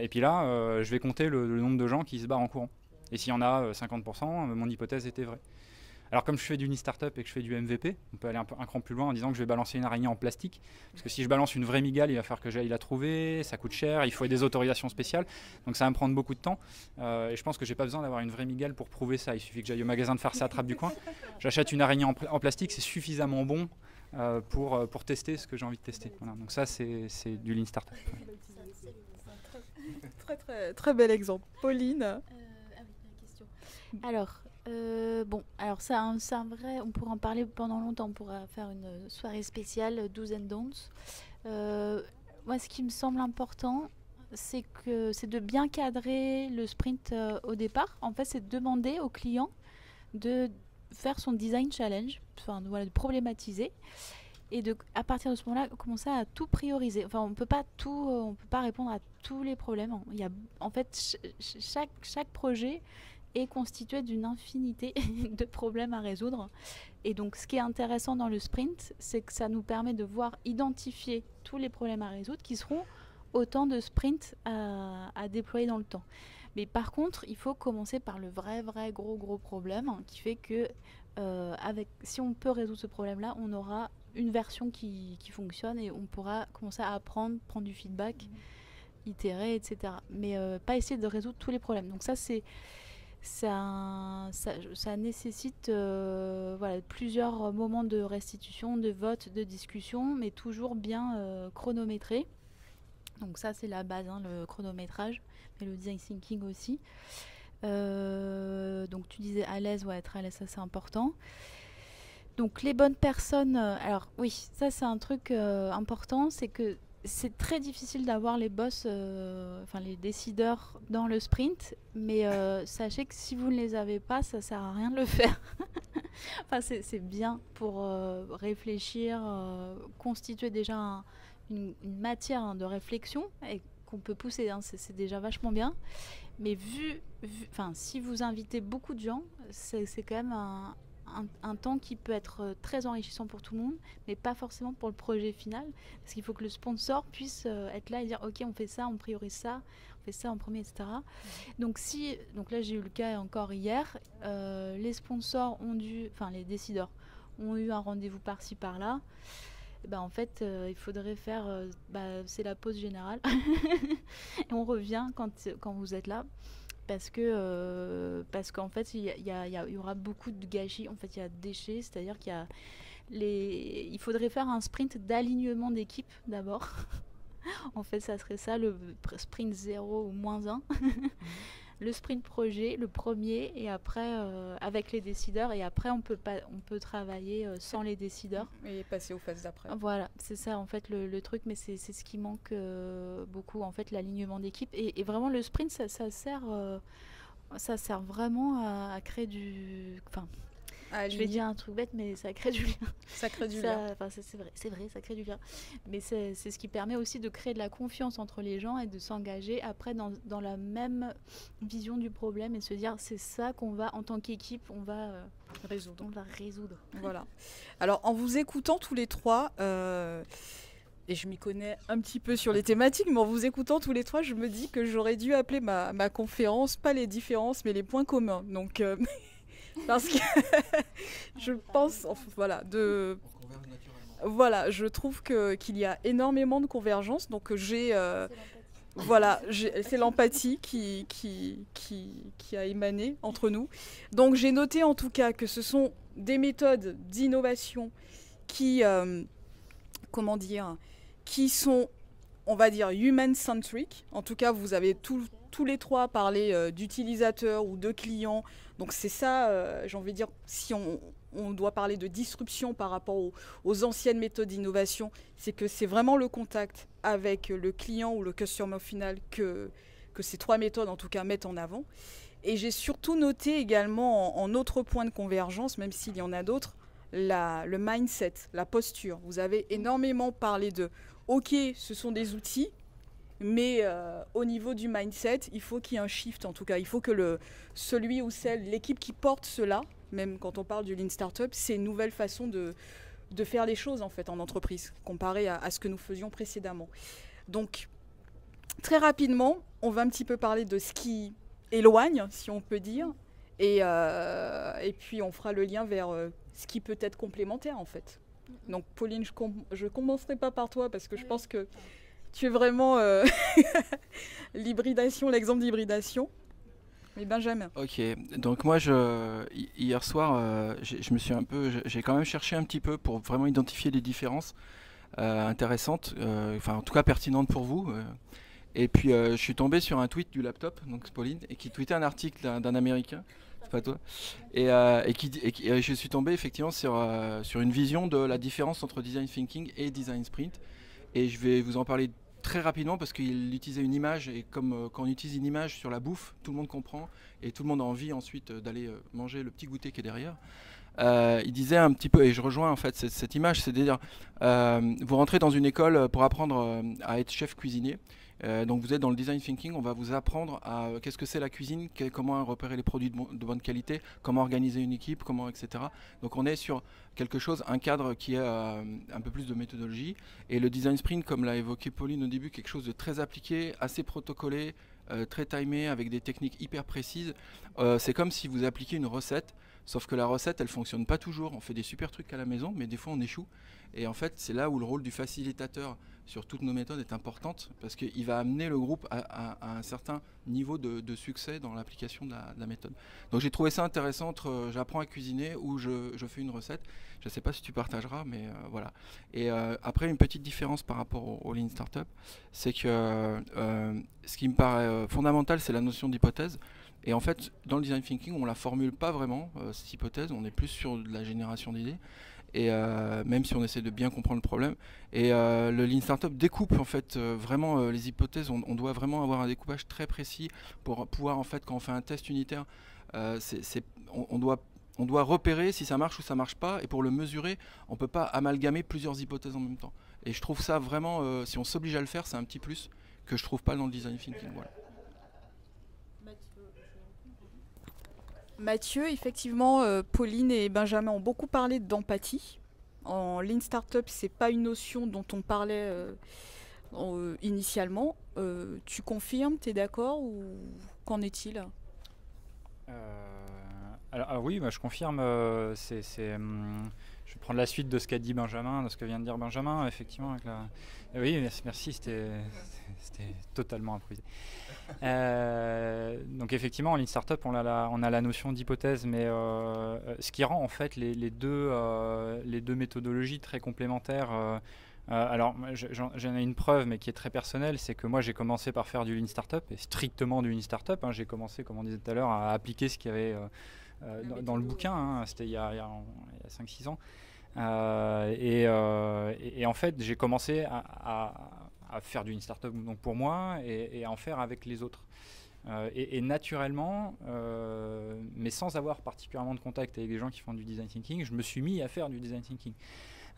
Et puis là, je vais compter le nombre de gens qui se barrent en courant. Et s'il y en a 50%, mon hypothèse était vraie. Alors comme je fais du Lean Startup et que je fais du MVP, on peut aller un cran plus loin en disant que je vais balancer une araignée en plastique. Parce que si je balance une vraie migale, il va falloir que j'aille la trouver, ça coûte cher, il faut des autorisations spéciales. Donc ça va me prendre beaucoup de temps. Et je pense que j'ai pas besoin d'avoir une vraie migale pour prouver ça. Il suffit que j'aille au magasin de farce à attrape du coin. J'achète une araignée en plastique, c'est suffisamment bon pour tester ce que j'ai envie de tester. Voilà. Donc ça, c'est du Lean Startup. Très, très bel exemple. Pauline. Alors, c'est un vrai, on pourra en parler pendant longtemps, on pourra faire une soirée spéciale do's and don'ts. Moi, ce qui me semble important, c'est de bien cadrer le sprint au départ. En fait, c'est de demander au client de faire son design challenge, de problématiser. Et à partir de ce moment-là, commencer à tout prioriser. Enfin, on peut pas répondre à tous les problèmes. Il y a, en fait, chaque projet est constitué d'une infinité de problèmes à résoudre. Et donc, ce qui est intéressant dans le sprint, c'est que ça nous permet de identifier tous les problèmes à résoudre qui seront autant de sprints à déployer dans le temps. Mais par contre, il faut commencer par le vrai gros problème qui fait que si on peut résoudre ce problème-là, on aura une version qui fonctionne et on pourra commencer à apprendre, prendre du feedback, itérer, etc. Mais pas essayer de résoudre tous les problèmes. Donc ça nécessite plusieurs moments de restitution, de vote, de discussion, mais toujours bien chronométrés. Donc ça, c'est la base, hein, le chronométrage, mais le design thinking aussi. Donc tu disais à l'aise, être à l'aise, ça c'est important. Donc les bonnes personnes, alors oui, ça c'est un truc important, c'est que c'est très difficile d'avoir les boss, les décideurs dans le sprint, mais sachez que si vous ne les avez pas, ça sert à rien de le faire. C'est bien pour réfléchir, constituer déjà une matière, hein, de réflexion et qu'on peut pousser, hein, c'est déjà vachement bien. Mais si vous invitez beaucoup de gens, c'est quand même un temps qui peut être très enrichissant pour tout le monde, mais pas forcément pour le projet final, parce qu'il faut que le sponsor puisse être là et dire ok, on fait ça, on priorise ça, on fait ça en premier, etc. Donc là j'ai eu le cas encore hier, les sponsors les décideurs ont eu un rendez-vous par-ci par-là. En fait, il faudrait faire, c'est la pause générale et on revient quand vous êtes là. Parce qu'en fait il y aura beaucoup de gâchis, en fait il y a déchets, c'est-à-dire il faudrait faire un sprint d'alignement d'équipe d'abord. En fait ça serait ça, le sprint 0 ou -1. Le sprint projet, le premier, et après avec les décideurs, et après on peut travailler sans les décideurs. Et passer aux phases d'après. Voilà, c'est ça en fait le truc, mais c'est ce qui manque beaucoup, en fait, l'alignement d'équipe. Et vraiment le sprint, ça sert vraiment à créer du... Je vais dire un truc bête, mais ça crée du lien. Ça crée du lien. C'est vrai, ça crée du lien. Mais c'est ce qui permet aussi de créer de la confiance entre les gens et de s'engager après dans la même vision du problème et se dire c'est ça qu'on va, en tant qu'équipe, on va résoudre. Voilà. Alors, en vous écoutant tous les trois, et je m'y connais un petit peu sur les thématiques, mais en vous écoutant tous les trois, je me dis que j'aurais dû appeler ma conférence, pas les différences, mais les points communs. Donc... parce que je pense, je trouve qu'il y a énormément de convergence, donc c'est l'empathie qui a émané entre nous. Donc j'ai noté en tout cas que ce sont des méthodes d'innovation qui sont, on va dire, human-centric. En tout cas, vous avez tous les trois parlé d'utilisateurs ou de clients. Donc c'est ça, j'ai envie de dire, si on doit parler de disruption par rapport aux anciennes méthodes d'innovation, c'est que c'est vraiment le contact avec le client ou le customer final que ces trois méthodes, en tout cas, mettent en avant. Et j'ai surtout noté également, en autre point de convergence, même s'il y en a d'autres, le mindset, la posture. Vous avez énormément parlé de « ok, ce sont des outils », mais au niveau du mindset, il faut qu'il y ait un shift, en tout cas. Il faut que l'équipe qui porte cela, même quand on parle du Lean Startup, c'est une nouvelle façon de faire les choses, en fait, en entreprise, comparé à ce que nous faisions précédemment. Donc, très rapidement, on va un petit peu parler de ce qui éloigne, si on peut dire, et puis on fera le lien vers ce qui peut être complémentaire, en fait. Donc, Pauline, je ne commencerai pas par toi, parce que je pense que tu es vraiment l'hybridation, l'exemple d'hybridation. Mais Benjamin. Ok, donc moi hier soir, j'ai quand même cherché un petit peu pour vraiment identifier les différences intéressantes, en tout cas pertinentes pour vous. Et puis je suis tombé sur un tweet du laptop, donc Pauline, et qui tweetait un article d'un Américain, c'est pas toi, et je suis tombé effectivement sur une vision de la différence entre design thinking et design sprint. Et je vais vous en parler très rapidement parce qu'il utilisait une image, et comme quand on utilise une image sur la bouffe, tout le monde comprend et tout le monde a envie ensuite d'aller manger le petit goûter qui est derrière. Il disait un petit peu, et je rejoins en fait cette image, c'est-à-dire vous rentrez dans une école pour apprendre à être chef cuisinier. Donc vous êtes dans le design thinking, on va vous apprendre à qu'est-ce que c'est la cuisine, comment repérer les produits de bonne qualité, comment organiser une équipe, etc. Donc on est sur quelque chose, un cadre qui est un peu plus de méthodologie. Et le design sprint, comme l'a évoqué Pauline au début, quelque chose de très appliqué, assez protocolé, très timé, avec des techniques hyper précises. C'est comme si vous appliquiez une recette, sauf que la recette, elle fonctionne pas toujours. On fait des super trucs à la maison, mais des fois on échoue. Et en fait, c'est là où le rôle du facilitateur sur toutes nos méthodes est importante parce qu'il va amener le groupe à un certain niveau de succès dans l'application de la méthode. Donc j'ai trouvé ça intéressant entre j'apprends à cuisiner ou je fais une recette. Je ne sais pas si tu partageras, mais voilà. Et après, une petite différence par rapport au Lean Startup, c'est que ce qui me paraît fondamental, c'est la notion d'hypothèse. Et en fait, dans le design thinking, on la formule pas vraiment, cette hypothèse, on est plus sur de la génération d'idées, et même si on essaie de bien comprendre le problème. Et le Lean Startup découpe en fait vraiment les hypothèses, on doit vraiment avoir un découpage très précis pour pouvoir, en fait, quand on fait un test unitaire, on doit repérer si ça marche ou ça marche pas, et pour le mesurer, on peut pas amalgamer plusieurs hypothèses en même temps. Et je trouve ça vraiment, si on s'oblige à le faire, c'est un petit plus que je trouve pas dans le design thinking. Voilà. Mathieu, effectivement, Pauline et Benjamin ont beaucoup parlé d'empathie. En Lean Startup, c'est pas une notion dont on parlait initialement. Tu confirmes, tu es d'accord ou qu'en est-il ? Alors oui, bah, je confirme. Je vais prendre la suite de ce qu'a dit Benjamin, de ce que vient de dire Benjamin, effectivement. Oui, merci, c'était totalement improvisé. Donc effectivement, en Lean Startup, on a la notion d'hypothèse, mais ce qui rend en fait les deux méthodologies très complémentaires. Alors j'en ai une preuve, mais qui est très personnelle, c'est que moi j'ai commencé par faire du Lean Startup, et strictement du Lean Startup. J'ai commencé, comme on disait tout à l'heure, à appliquer ce qu'il y avait dans le bouquin. C'était il y a 5-6 ans. Et en fait, j'ai commencé à faire du Lean Startup donc pour moi et à en faire avec les autres. Et naturellement, mais sans avoir particulièrement de contact avec des gens qui font du design thinking, je me suis mis à faire du design thinking.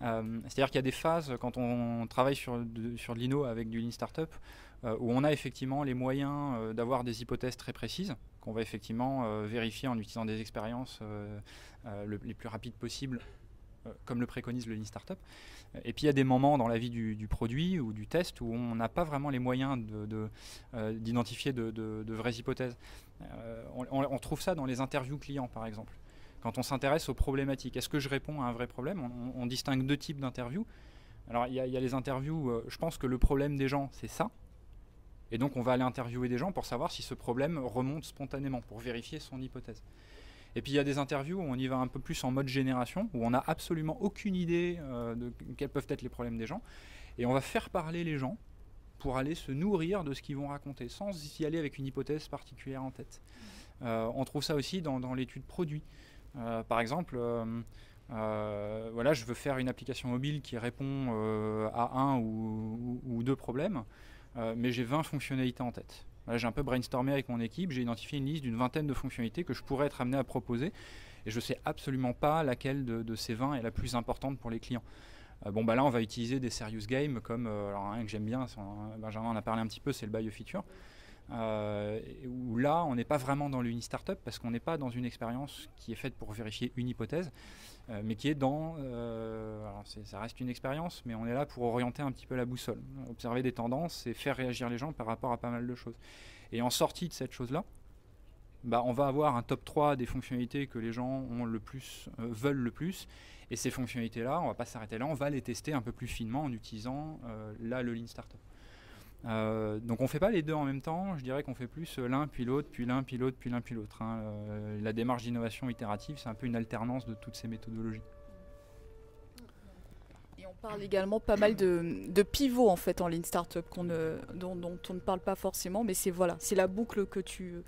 C'est-à-dire qu'il y a des phases quand on travaille sur de l'INO avec du Lean Startup où on a effectivement les moyens d'avoir des hypothèses très précises qu'on va effectivement vérifier en utilisant des expériences les plus rapides possibles, comme le préconise le Lean Startup. Et puis il y a des moments dans la vie du produit ou du test où on n'a pas vraiment les moyens d'identifier de vraies hypothèses. On trouve ça dans les interviews clients, par exemple. Quand on s'intéresse aux problématiques, est-ce que je réponds à un vrai problème ? On distingue deux types d'interviews. Alors il y a les interviews, je pense que le problème des gens, c'est ça. Et donc on va aller interviewer des gens pour savoir si ce problème remonte spontanément, pour vérifier son hypothèse. Et puis il y a des interviews où on y va un peu plus en mode génération, où on n'a absolument aucune idée de quels peuvent être les problèmes des gens. Et on va faire parler les gens pour aller se nourrir de ce qu'ils vont raconter, sans y aller avec une hypothèse particulière en tête. On trouve ça aussi dans l'étude produit. Par exemple, voilà, je veux faire une application mobile qui répond à un ou deux problèmes, mais j'ai 20 fonctionnalités en tête. Là, j'ai un peu brainstormé avec mon équipe, j'ai identifié une liste d'une vingtaine de fonctionnalités que je pourrais être amené à proposer, et je ne sais absolument pas laquelle de ces 20 est la plus importante pour les clients. Là, on va utiliser des serious games comme, alors un que j'aime bien, Benjamin en a parlé un petit peu, c'est le Buy a Feature. Où là, on n'est pas vraiment dans le Lean Startup parce qu'on n'est pas dans une expérience qui est faite pour vérifier une hypothèse, mais qui est dans... alors ça reste une expérience, mais on est là pour orienter un petit peu la boussole, observer des tendances et faire réagir les gens par rapport à pas mal de choses. Et en sortie de cette chose-là, on va avoir un top 3 des fonctionnalités que les gens ont veulent le plus, et ces fonctionnalités-là, on ne va pas s'arrêter là, on va les tester un peu plus finement en utilisant le Lean Startup. Donc on ne fait pas les deux en même temps, je dirais qu'on fait plus l'un puis l'autre, puis l'un puis l'autre, puis l'un puis l'autre. La démarche d'innovation itérative, c'est un peu une alternance de toutes ces méthodologies. Et on parle également pas mal de pivots en fait en Lean Startup dont on ne parle pas forcément, mais c'est la boucle que tu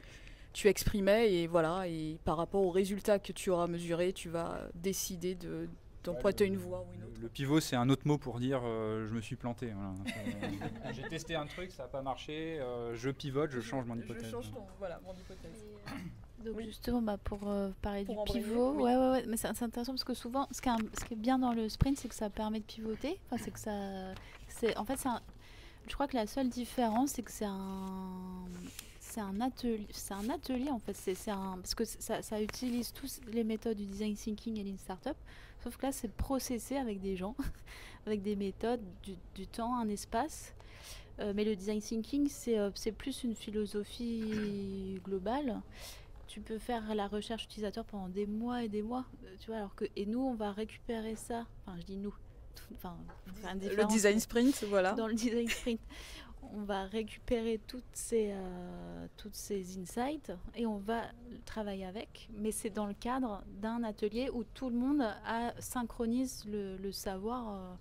exprimais et voilà, et par rapport aux résultats que tu auras mesurés, tu vas décider d'emprunter une voie ou une autre. Le pivot, c'est un autre mot pour dire je me suis planté. Voilà. J'ai testé un truc, ça n'a pas marché, je pivote, je change mon hypothèse. Je change mon hypothèse. Donc justement, pour parler du pivot, oui. ouais, mais c'est intéressant parce que souvent, ce qui est bien dans le sprint, c'est que ça permet de pivoter. Enfin, je crois que la seule différence, c'est que c'est un atelier en fait, parce que ça utilise tous les méthodes du design thinking et Lean Startup, sauf que là c'est processé avec des gens, avec des méthodes, du temps, un espace. Mais le design thinking c'est plus une philosophie globale. Tu peux faire la recherche utilisateur pendant des mois et des mois, tu vois, et nous on va récupérer ça, enfin je dis nous, faire une Le différence, design sprint, voilà. dans le design sprint, on va récupérer toutes ces insights et on va travailler avec. Mais c'est dans le cadre d'un atelier où tout le monde synchronise le savoir,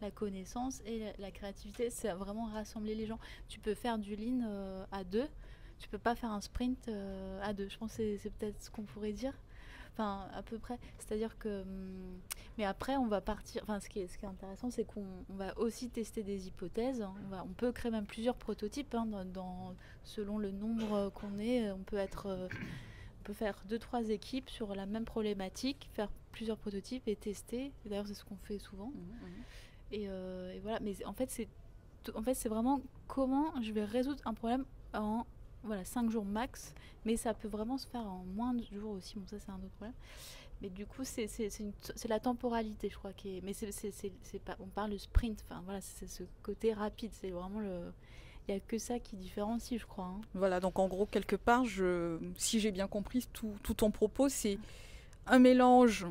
la connaissance et la créativité. C'est vraiment rassembler les gens. Tu peux faire du lean à deux. Tu peux pas faire un sprint à deux. Je pense que c'est peut-être ce qu'on pourrait dire. Enfin, à peu près. C'est-à-dire que... mais après, on va partir... Enfin, ce qui est intéressant, c'est qu'on va aussi tester des hypothèses. On peut créer même plusieurs prototypes. Hein, selon le nombre qu'on est, on peut faire 2-3 équipes sur la même problématique, faire plusieurs prototypes et tester. Et d'ailleurs, c'est ce qu'on fait souvent. Et voilà. Mais en fait, c'est vraiment comment je vais résoudre un problème en 5 jours max, mais ça peut vraiment se faire en moins de jours aussi. Bon, ça, c'est un autre problème. Mais du coup, c'est la temporalité, je crois. Mais c'est pas, on parle de sprint. Enfin, voilà, c'est ce côté rapide. C'est vraiment il n'y a que ça qui différencie, je crois. Hein. Voilà, donc en gros, quelque part, si j'ai bien compris, tout ton propos, c'est un mélange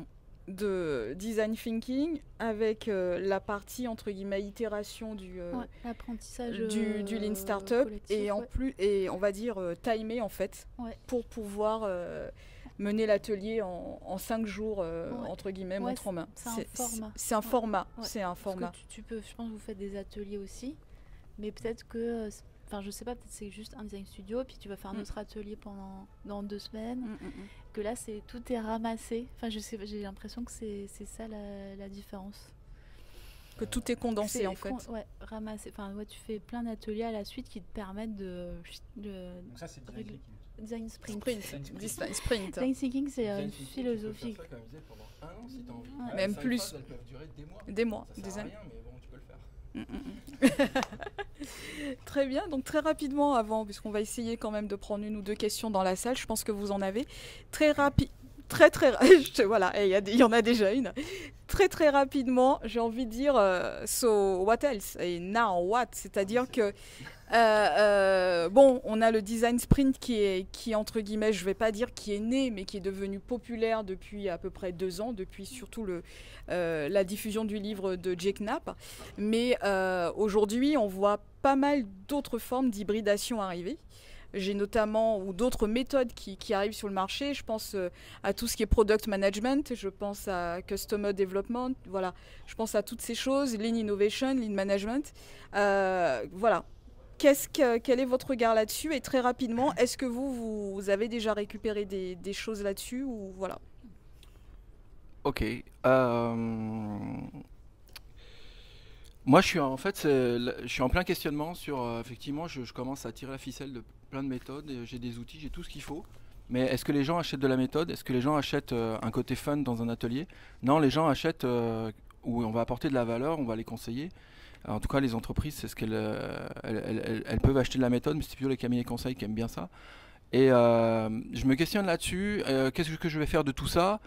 de design thinking avec la partie entre guillemets itération l'apprentissage du lean startup et en plus et on va dire timer en fait pour pouvoir mener l'atelier en 5 jours entre guillemets montre en main. C'est un format. C'est un format. Parce que tu peux, je pense que vous faites des ateliers aussi, mais peut-être que je sais pas, peut-être c'est juste un design studio, puis tu vas faire un autre atelier dans 2 semaines. Que là, tout est ramassé. Enfin, j'ai l'impression que c'est ça la différence. Que tout est condensé en fait. Ramassé. Enfin, tu fais plein d'ateliers à la suite qui te permettent Donc ça, c'est design sprint. Design sprint. Design thinking, c'est une philosophie. Tu peux faire ça, comme je disais, pendant 1 an si tu as envie. Même 5 plus. phases, elles peuvent durer des mois. Des mois. Ça sert à rien, mais bon, tu peux le faire. Très bien, donc très rapidement avant, puisqu'on va essayer quand même de prendre 1 ou 2 questions dans la salle, je pense que vous en avez. Très voilà, il y en a déjà une. Très rapidement, j'ai envie de dire so what else et now what, c'est-à-dire que on a le design sprint qui entre guillemets, je vais pas dire qui est né, mais qui est devenu populaire depuis à peu près 2 ans, depuis surtout la diffusion du livre de Jake Knapp. Mais aujourd'hui, on voit pas mal d'autres formes d'hybridation arriver. J'ai notamment, ou d'autres méthodes qui arrivent sur le marché. Je pense à tout ce qui est product management, je pense à customer development, voilà. Je pense à toutes ces choses, lean innovation, lean management. Voilà. Quel est votre regard là-dessus? Et très rapidement, est-ce que vous avez déjà récupéré des choses là-dessus ou voilà? Ok. Moi, je suis en plein questionnement sur, effectivement, je commence à tirer la ficelle de plein de méthodes, j'ai des outils, j'ai tout ce qu'il faut. Mais est-ce que les gens achètent de la méthode? Est-ce que les gens achètent un côté fun dans un atelier? Non, les gens achètent où on va apporter de la valeur, on va les conseiller. En tout cas, les entreprises, c'est ce elles peuvent acheter de la méthode, mais c'est plutôt les cabinets conseils qui aiment bien ça. Et je me questionne là-dessus, qu'est-ce que je vais faire de tout ça?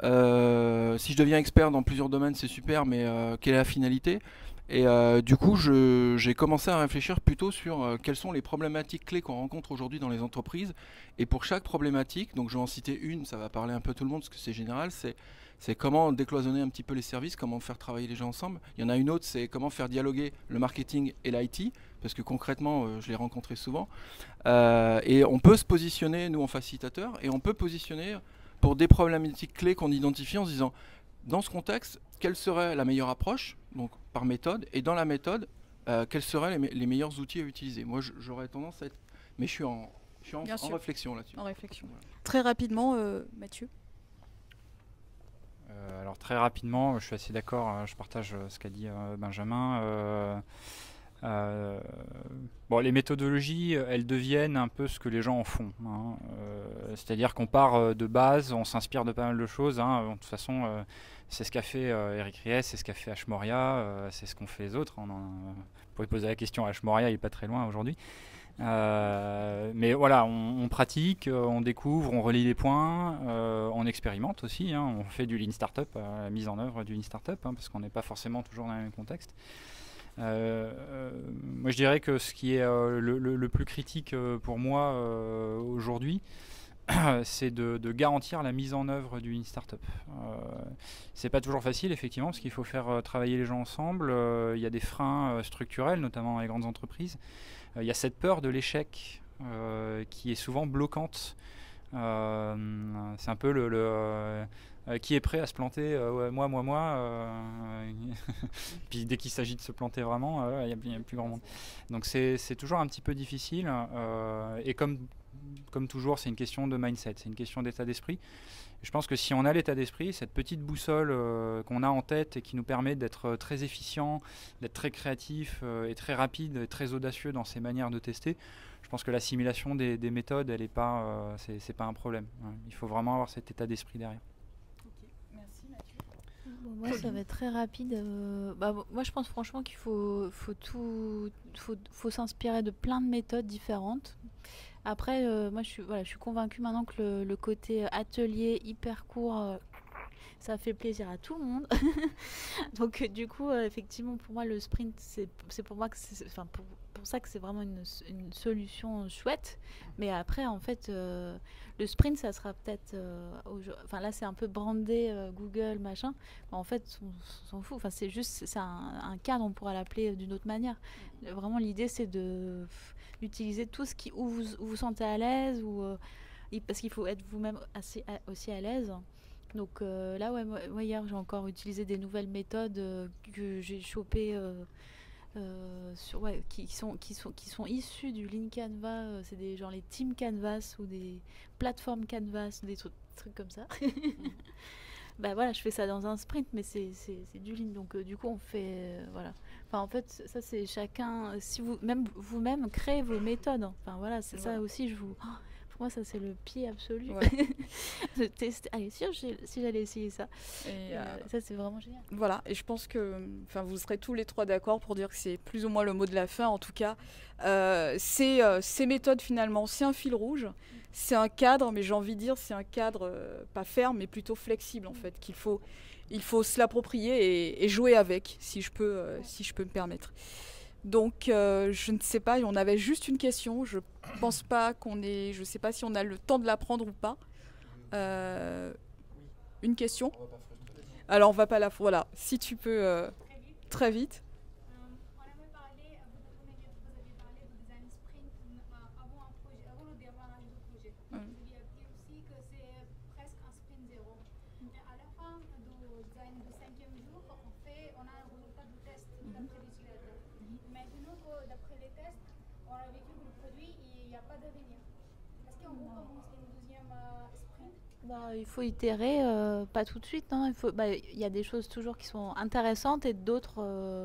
Si je deviens expert dans plusieurs domaines, c'est super, mais quelle est la finalité? Et du coup, j'ai commencé à réfléchir plutôt sur quelles sont les problématiques clés qu'on rencontre aujourd'hui dans les entreprises. Et pour chaque problématique, donc je vais en citer une, ça va parler un peu à tout le monde parce que c'est général, c'est comment décloisonner un petit peu les services, comment faire travailler les gens ensemble. Il y en a une autre, c'est comment faire dialoguer le marketing et l'IT, parce que concrètement, je l'ai rencontré souvent. Et on peut se positionner, nous en facilitateur, et on peut positionner pour des problématiques clés qu'on identifie en se disant, dans ce contexte, quelle serait la meilleure approche, donc par méthode, et dans la méthode, quels seraient les meilleurs outils à utiliser. Moi, j'aurais tendance à être... Mais je suis en réflexion là-dessus. En réflexion. Voilà. Très rapidement, Mathieu. Alors très rapidement, je suis assez d'accord, je partage ce qu'a dit Benjamin. Les méthodologies, elles deviennent un peu ce que les gens en font. Hein. C'est-à-dire qu'on part de base, on s'inspire de pas mal de choses. Hein. De toute façon, c'est ce qu'a fait Eric Ries, c'est ce qu'a fait Ashmoria, c'est ce qu'ont fait les autres. Vous pouvez poser la question à Ashmoria, il n'est pas très loin aujourd'hui. Mais voilà, on pratique, on découvre, on relie les points, on expérimente aussi. Hein. On fait du Lean Startup, la mise en œuvre du Lean Startup, parce qu'on n'est pas forcément toujours dans le même contexte. Moi je dirais que ce qui est le plus critique pour moi aujourd'hui, c'est de garantir la mise en œuvre d'une startup. C'est pas toujours facile, effectivement, parce qu'il faut faire travailler les gens ensemble. Il y a des freins structurels, notamment dans les grandes entreprises. Il y a cette peur de l'échec qui est souvent bloquante. C'est un peu qui est prêt à se planter, ouais, moi. Puis dès qu'il s'agit de se planter vraiment, il y a plus grand monde. Donc c'est toujours un petit peu difficile. Et comme toujours, c'est une question de mindset, c'est une question d'état d'esprit. Je pense que si on a l'état d'esprit, cette petite boussole qu'on a en tête et qui nous permet d'être très efficient, d'être très créatif et très rapide et très audacieux dans ses manières de tester, je pense que l'assimilation des méthodes, elle est pas, c'est pas un problème. Il faut vraiment avoir cet état d'esprit derrière. Ok, merci Mathieu. Bon, moi, ça va être très rapide. Moi, je pense franchement qu'il faut s'inspirer de plein de méthodes différentes. Après, moi, je suis convaincue maintenant que le côté atelier hyper court, ça fait plaisir à tout le monde. Donc, du coup, effectivement, pour moi, le sprint, c'est pour moi que pour ça que c'est vraiment une solution chouette. Mais après, en fait, le sprint, ça sera peut-être... Enfin, là, c'est un peu brandé Google, machin. En fait, on s'en fout. Enfin, c'est un cadre, on pourra l'appeler d'une autre manière. Vraiment, l'idée, c'est d'utiliser tout ce où vous sentez à l'aise, parce qu'il faut être vous-même aussi à l'aise. Donc là, moi hier, j'ai encore utilisé des nouvelles méthodes que j'ai chopées qui sont issues du Lean Canvas. C'est des genre les Team Canvas ou des plateformes Canvas, des trucs comme ça. Bah voilà, je fais ça dans un sprint, mais c'est du Lean. Donc du coup, on fait voilà. Enfin, en fait, ça c'est chacun. Si vous-même créez vos méthodes. Enfin voilà, c'est ça aussi. Pour moi, ça c'est le pied absolu. Ouais. De tester. Allez, si j'allais essayer ça. Et ça c'est vraiment génial. Voilà, et je pense que vous serez tous les trois d'accord pour dire que c'est plus ou moins le mot de la fin. En tout cas, ces méthodes finalement, c'est un fil rouge, c'est un cadre, mais j'ai envie de dire c'est un cadre pas ferme, mais plutôt flexible en fait, il faut se l'approprier et jouer avec, si je peux me permettre. Donc, je ne sais pas, on avait juste une question. Je pense pas je sais pas si on a le temps de la prendre ou pas. Une question. Alors, on va pas voilà. Si tu peux, très vite. On avait parlé, vous aviez parlé de design sprint avant le démarrage du projet. Vous aviez dit aussi que c'est presque un sprint zéro. Mais à la fin du design du 5e jour, on a un résultat du test d'après l'utilisateur. Maintenant que d'après les tests, on a vécu que le produit, il n'y a pas d'avenir. Est-ce qu'on commence une deuxième sprint? Il faut itérer, pas tout de suite. Hein. Il y a des choses toujours qui sont intéressantes et d'autres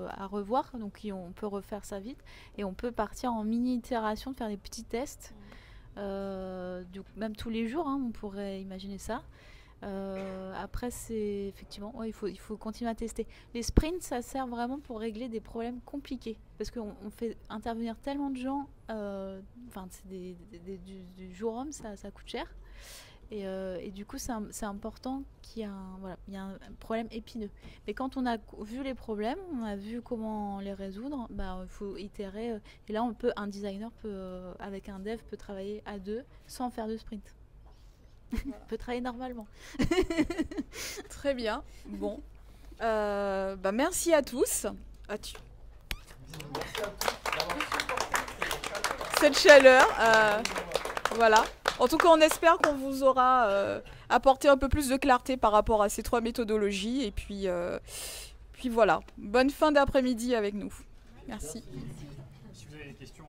à revoir. Donc on peut refaire ça vite. Et on peut partir en mini-itération, de faire des petits tests. Même tous les jours, hein, on pourrait imaginer ça. Après, c'est effectivement, il faut continuer à tester. Les sprints, ça sert vraiment pour régler des problèmes compliqués. Parce qu'on fait intervenir tellement de gens. C'est du jour homme, ça coûte cher. Et du coup, c'est important qu'il y ait un problème épineux. Mais quand on a vu les problèmes, on a vu comment les résoudre, il faut itérer. Et là, un designer avec un dev peut travailler à deux sans faire de sprint. Voilà. Peut travailler normalement. Très bien. Bon. Merci à tous. Cette chaleur. Voilà. En tout cas, on espère qu'on vous aura apporté un peu plus de clarté par rapport à ces 3 méthodologies. Et puis voilà. Bonne fin d'après-midi avec nous. Merci. Si vous avez des questions.